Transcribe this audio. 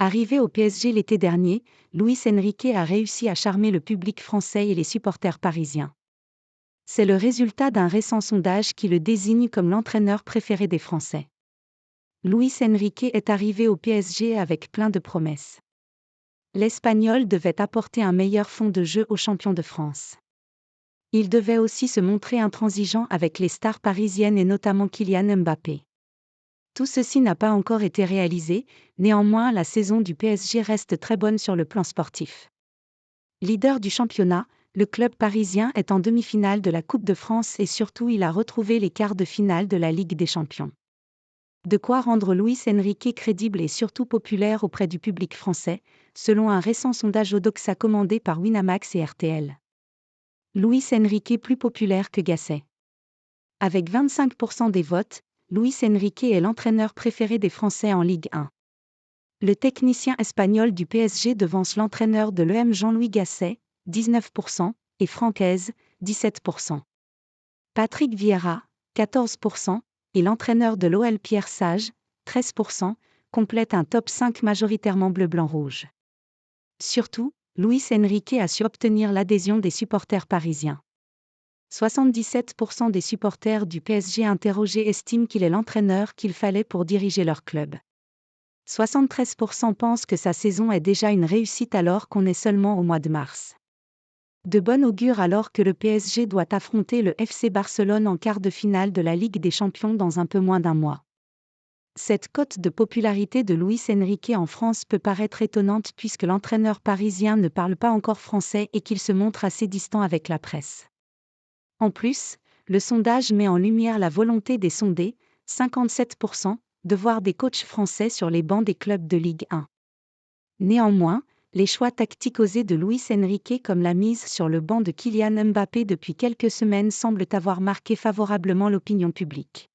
Arrivé au PSG l'été dernier, Luis Enrique a réussi à charmer le public français et les supporters parisiens. C'est le résultat d'un récent sondage qui le désigne comme l'entraîneur préféré des Français. Luis Enrique est arrivé au PSG avec plein de promesses. L'Espagnol devait apporter un meilleur fond de jeu aux champions de France. Il devait aussi se montrer intransigeant avec les stars parisiennes et notamment Kylian Mbappé. Tout ceci n'a pas encore été réalisé, néanmoins la saison du PSG reste très bonne sur le plan sportif. Leader du championnat, le club parisien est en demi-finale de la Coupe de France et surtout il a retrouvé les quarts de finale de la Ligue des Champions. De quoi rendre Luis Enrique crédible et surtout populaire auprès du public français, selon un récent sondage Odoxa commandé par Winamax et RTL. Luis Enrique plus populaire que Gasset. Avec 25% des votes, Luis Enrique est l'entraîneur préféré des Français en Ligue 1. Le technicien espagnol du PSG devance l'entraîneur de l'EM Jean-Louis Gasset, 19%, et Francaise, 17%. Patrick Vieira, 14%, et l'entraîneur de l'OL Pierre Sage, 13%, complètent un top 5 majoritairement bleu-blanc-rouge. Surtout, Luis Enrique a su obtenir l'adhésion des supporters parisiens. 77% des supporters du PSG interrogés estiment qu'il est l'entraîneur qu'il fallait pour diriger leur club. 73% pensent que sa saison est déjà une réussite alors qu'on est seulement au mois de mars. De bon augure alors que le PSG doit affronter le FC Barcelone en quart de finale de la Ligue des Champions dans un peu moins d'un mois. Cette cote de popularité de Luis Enrique en France peut paraître étonnante puisque l'entraîneur parisien ne parle pas encore français et qu'il se montre assez distant avec la presse. En plus, le sondage met en lumière la volonté des sondés, 57%, de voir des coachs français sur les bancs des clubs de Ligue 1. Néanmoins, les choix tactiques osés de Luis Enrique comme la mise sur le banc de Kylian Mbappé depuis quelques semaines semblent avoir marqué favorablement l'opinion publique.